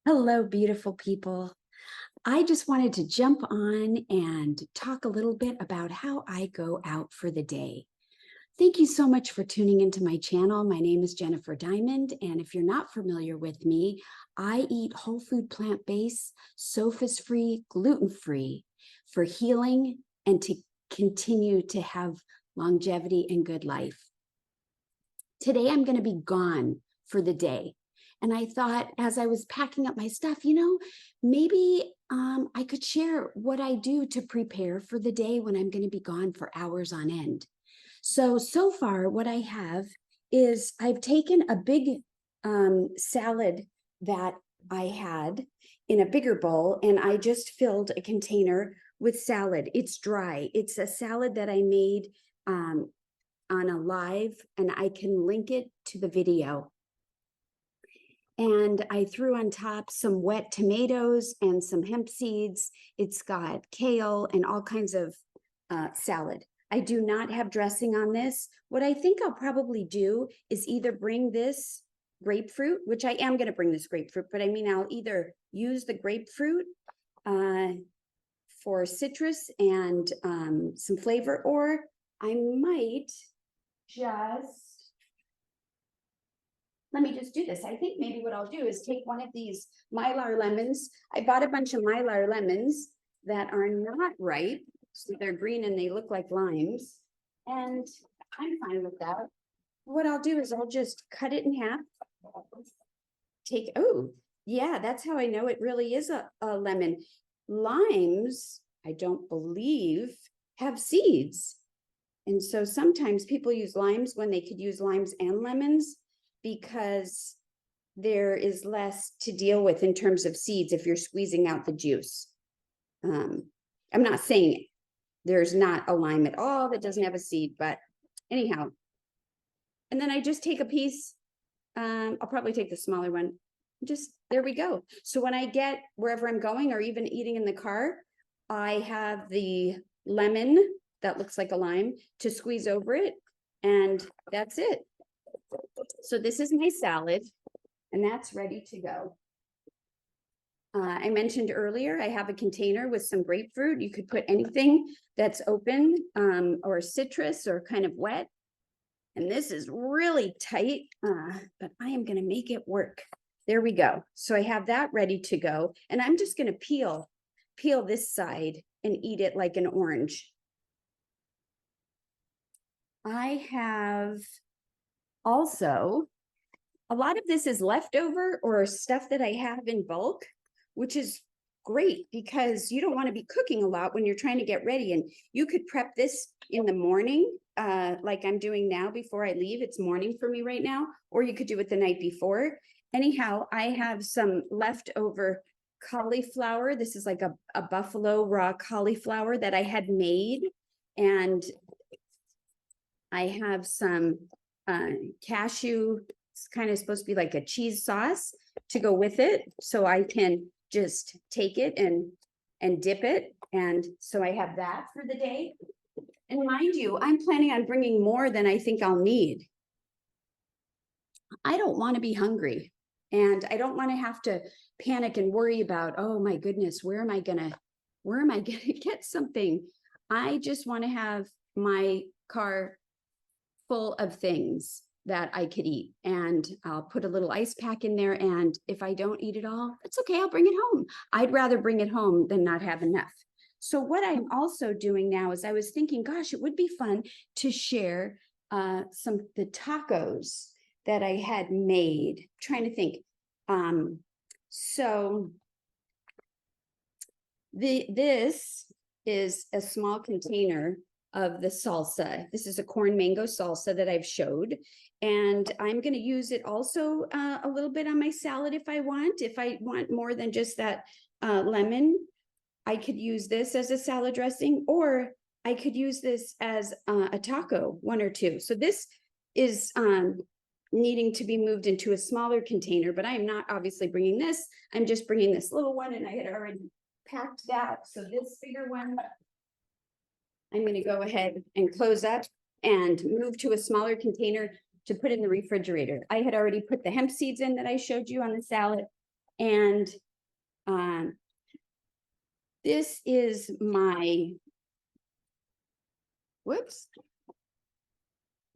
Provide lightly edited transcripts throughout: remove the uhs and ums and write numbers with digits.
Hello, beautiful people. I just wanted to jump on and talk a little bit about how I go out for the day. Thank you so much for tuning into my channel. My name is Jennifer Diamond, and if you're not familiar with me, I eat whole food, plant-based, sophist-free, gluten-free for healing and to continue to have longevity and good life. Today, I'm going to be gone for the day. And I thought, as I was packing up my stuff, maybe I could share what I do to prepare for the day when I'm going to be gone for hours on end. So far, what I have is I've taken a big salad that I had in a bigger bowl, and I just filled a container with salad. It's dry. It's a salad that I made on a live, and I can link it to the video. And I threw on top some wet tomatoes and some hemp seeds. It's got kale and all kinds of salad. I do not have dressing on this. What I think I'll probably do is either bring this grapefruit, which I am going to bring this grapefruit, but I mean, I'll either use the grapefruit for citrus and some flavor, or I might just, let me just do this. I think maybe what I'll do is take one of these Mylar lemons. I bought a bunch of Mylar lemons that are not ripe. So they're green and they look like limes. And I'm fine with that. What I'll do is I'll just cut it in half. Oh, yeah, that's how I know it really is a lemon. Limes, I don't believe, have seeds. And so sometimes people use limes when they could use limes and lemons, because there is less to deal with in terms of seeds if you're squeezing out the juice. I'm not saying there's not a lime at all that doesn't have a seed, but anyhow. And then I just take a piece. I'll probably take the smaller one. There we go. So when I get wherever I'm going, or even eating in the car, I have the lemon that looks like a lime to squeeze over it, and that's it. So this is my salad, and that's ready to go. I mentioned earlier, I have a container with some grapefruit. You could put anything that's open or citrus or kind of wet. And this is really tight, but I am going to make it work. There we go. So I have that ready to go. And I'm just going to peel this side and eat it like an orange. I have also, a lot of this is leftover or stuff that I have in bulk, which is great because you don't want to be cooking a lot when you're trying to get ready. And you could prep this in the morning, like I'm doing now before I leave. It's morning for me right now, or you could do it the night before. Anyhow, I have some leftover cauliflower. This is like a buffalo raw cauliflower that I had made. And I have some cashew. It's kind of supposed to be like a cheese sauce to go with it. So I can just take it and dip it. And so I have that for the day. And mind you, I'm planning on bringing more than I think I'll need. I don't want to be hungry, and I don't want to have to panic and worry about, oh my goodness, where am I gonna get something? I just want to have my car full of things that I could eat, and I'll put a little ice pack in there. And if I don't eat it all, it's okay. I'll bring it home. I'd rather bring it home than not have enough. So what I'm also doing now is I was thinking, gosh, it would be fun to share the tacos that I had made. I'm trying to think. So this is a small container of the salsa. This is a corn mango salsa that I've showed. And I'm going to use it also a little bit on my salad if I want. If I want more than just that lemon, I could use this as a salad dressing, or I could use this as a taco, one or two. So this is needing to be moved into a smaller container, but I'm not obviously bringing this. I'm just bringing this little one, and I had already packed that. So this bigger one, I'm going to go ahead and close up and move to a smaller container to put in the refrigerator. I had already put the hemp seeds in that I showed you on the salad. And this is my,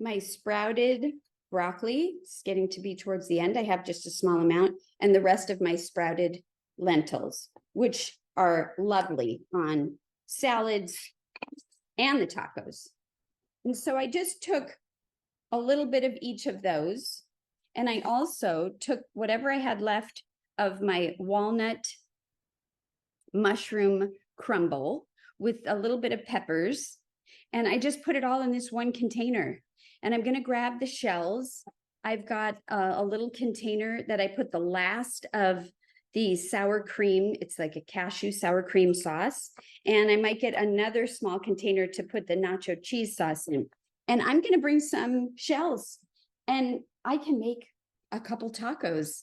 my sprouted broccoli. It's getting to be towards the end. I have just a small amount, and the rest of my sprouted lentils, which are lovely on salads and the tacos. And so I just took a little bit of each of those. And I also took whatever I had left of my walnut mushroom crumble with a little bit of peppers. And I just put it all in this one container. And I'm going to grab the shells. I've got a little container that I put the last of the sour cream. It's like a cashew sour cream sauce. And I might get another small container to put the nacho cheese sauce in. And I'm going to bring some shells, and I can make a couple tacos,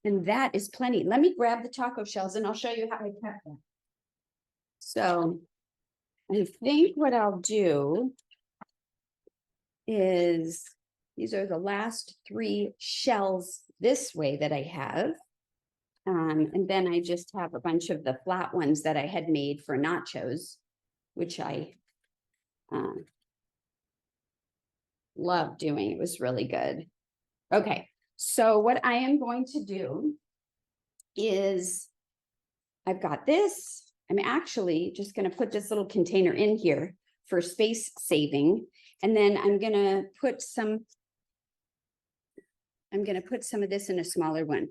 and that is plenty. Let me grab the taco shells and I'll show you how I cut them. So I think what I'll do is, these are the last 3 shells this way that I have. And then I just have a bunch of the flat ones that I had made for nachos, which I love doing. It was really good. Okay, so what I am going to do is, I've got this. I'm actually just going to put this little container in here for space saving. And then I'm going to put some of this in a smaller one.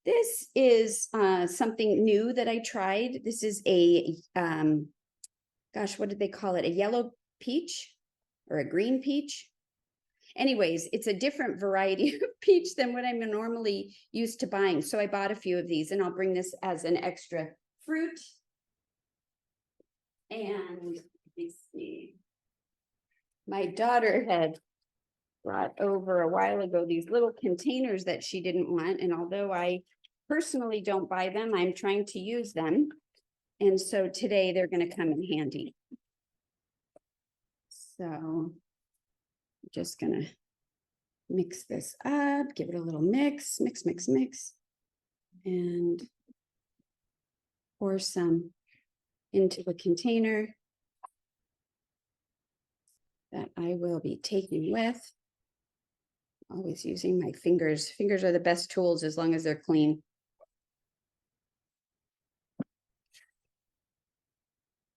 This is something new that I tried. This is a, gosh, what did they call it? A yellow peach or a green peach? Anyways, it's a different variety of peach than what I'm normally used to buying. So I bought a few of these, and I'll bring this as an extra fruit. And let's see. My daughter had brought over a while ago these little containers that she didn't want. And although I personally don't buy them, I'm trying to use them. And so today they're going to come in handy. So I'm just going to mix this up, give it a little mix, and pour some into the container that I will be taking with. Always using my fingers. Fingers are the best tools as long as they're clean.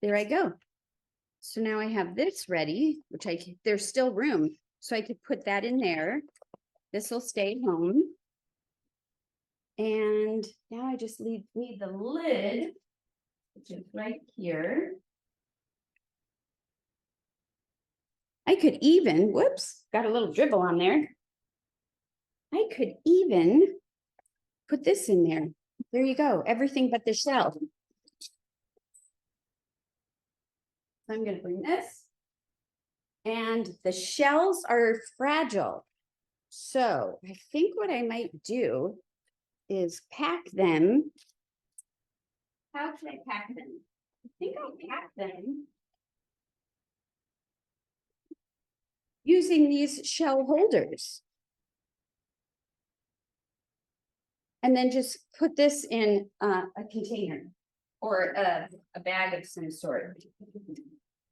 There I go. So now I have this ready, which there's still room. So I could put that in there. This will stay home. And now I just need the lid, which is right here. I could even, whoops, got a little dribble on there. I could even put this in there. There you go, everything but the shell. So I'm going to bring this. And the shells are fragile. So I think what I might do is pack them. How should I pack them? I think I'll pack them using these shell holders. And then just put this in a container or a bag of some sort.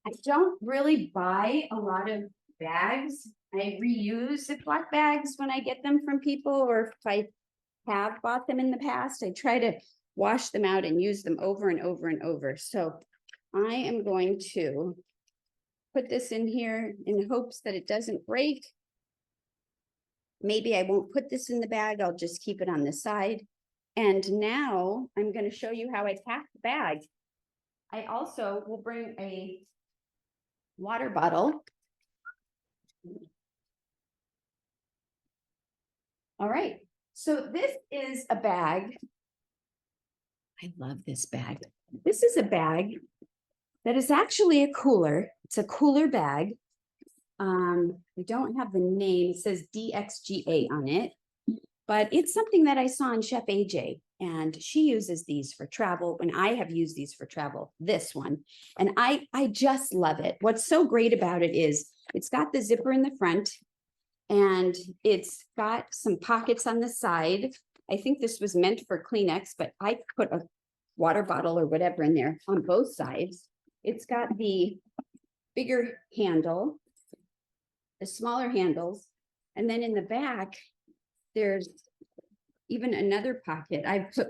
I don't really buy a lot of bags. I reuse Ziploc bags when I get them from people, or if I have bought them in the past, I try to wash them out and use them over and over and over. So I am going to put this in here in hopes that it doesn't break. Maybe I won't put this in the bag. I'll just keep it on the side. And now I'm going to show you how I pack the bag. I also will bring a water bottle. All right. So this is a bag. I love this bag. This is a bag that is actually a cooler. It's a cooler bag. I don't have the name. It says DXGA on it, but it's something that I saw on Chef AJ, and she uses these for travel. And I have used these for travel, this one, and I just love it. What's so great about it is it's got the zipper in the front, and it's got some pockets on the side, I think this was meant for Kleenex, but I put a water bottle or whatever in there on both sides. It's got the bigger handle, the smaller handles, and then in the back, there's even another pocket. I put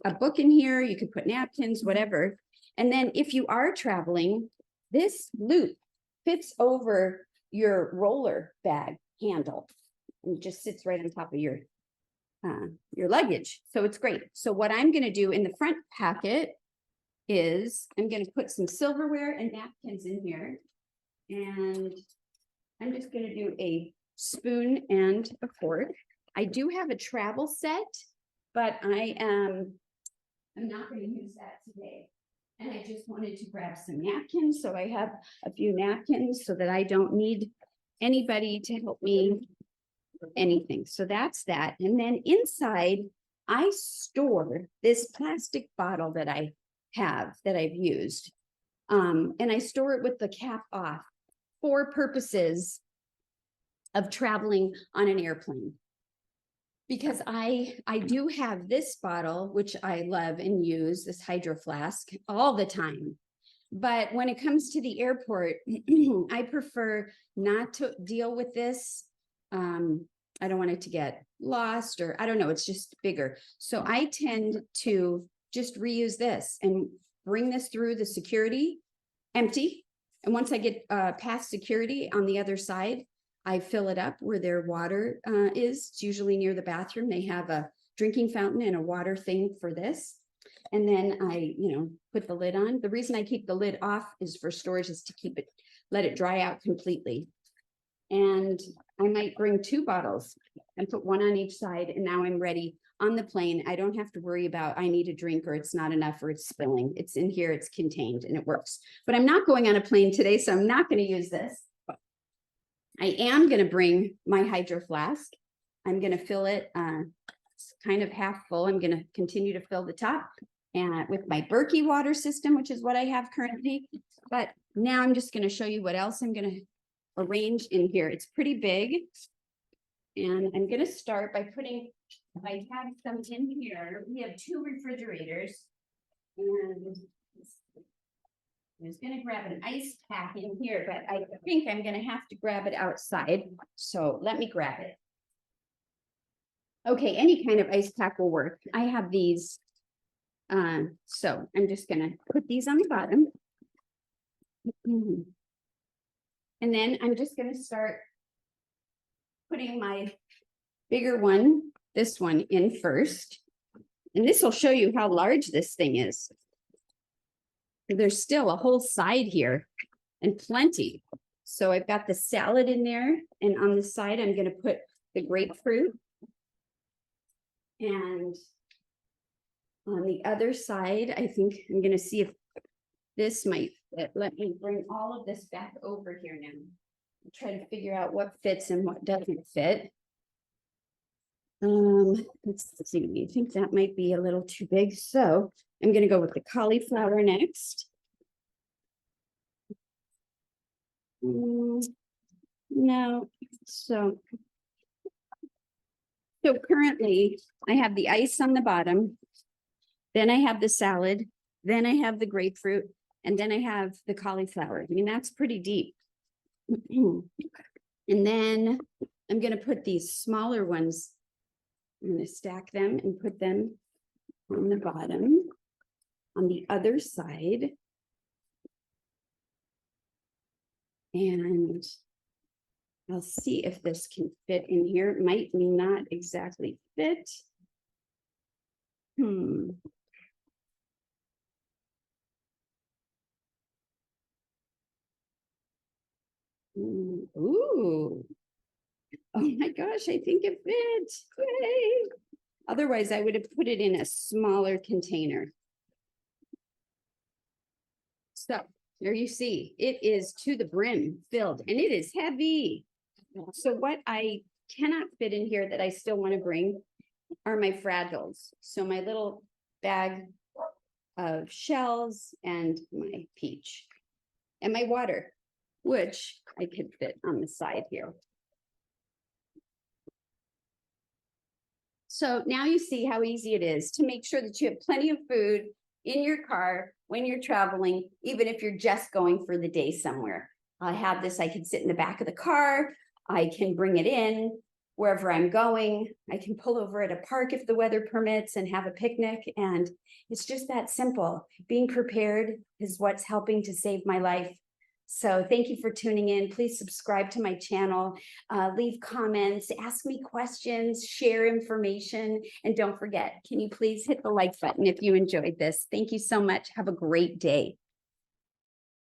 a book in here. You could put napkins, whatever. And then if you are traveling, this loop fits over your roller bag handle and just sits right on top of your luggage. So it's great. So what I'm going to do in the front pocket is I'm going to put some silverware and napkins in here. And I'm just going to do a spoon and a fork. I do have a travel set, but I'm not going to use that today. And I just wanted to grab some napkins. So I have a few napkins so that I don't need anybody to help me with anything. So that's that. And then inside, I store this plastic bottle that I have that I've used. And I store it with the cap off for purposes of traveling on an airplane. Because I do have this bottle, which I love and use, this Hydro Flask, all the time. But when it comes to the airport, I prefer not to deal with this. I don't want it to get lost, or I don't know, it's just bigger. So I tend to just reuse this and bring this through the security empty. And once I get past security on the other side, I fill it up where their water is. It's usually near the bathroom. They have a drinking fountain and a water thing for this. And then I, put the lid on. The reason I keep the lid off is for storage, is to let it dry out completely. And I might bring 2 bottles and put one on each side. And now I'm ready on the plane. I don't have to worry about I need a drink or it's not enough or it's spilling. It's in here, it's contained, and it works. But I'm not going on a plane today, so I'm not going to use this. I am going to bring my Hydro Flask. I'm going to fill it kind of half full. I'm going to continue to fill the top and with my Berkey water system, which is what I have currently. But now I'm just going to show you what else I'm going to arrange in here. It's pretty big. And I'm going to start by putting, I have some in here. We have 2 refrigerators. And I was going to grab an ice pack in here, but I think I'm going to have to grab it outside. So let me grab it. Okay, any kind of ice pack will work. I have these. So I'm just going to put these on the bottom. And then I'm just going to start putting my bigger one, this one, in first. And this will show you how large this thing is. There's still a whole side here and plenty. So I've got the salad in there, and on the side, I'm going to put the grapefruit. And on the other side, I think I'm going to see if this might fit. Let me bring all of this back over here now. I'll try to figure out what fits and what doesn't fit. Let's see. I think that might be a little too big. So I'm going to go with the cauliflower next. No. So currently I have the ice on the bottom. Then I have the salad. Then I have the grapefruit. And then I have the cauliflower. I mean, that's pretty deep. And then I'm going to put these smaller ones. I'm going to stack them and put them on the bottom on the other side. And I'll see if this can fit in here. It might not exactly fit. Ooh. Oh my gosh, I think it fits. Yay. Otherwise, I would have put it in a smaller container. So there you see, it is to the brim filled, and it is heavy. So what I cannot fit in here that I still want to bring are my Fragiles. So my little bag of shells and my peach and my water, which I could fit on the side here. So now you see how easy it is to make sure that you have plenty of food in your car when you're traveling, even if you're just going for the day somewhere. I have this, I can sit in the back of the car. I can bring it in wherever I'm going. I can pull over at a park if the weather permits and have a picnic. And it's just that simple. Being prepared is what's helping to save my life. So thank you for tuning in. Please subscribe to my channel, leave comments, ask me questions, share information, and don't forget, can you please hit the like button if you enjoyed this? Thank you so much. Have a great day.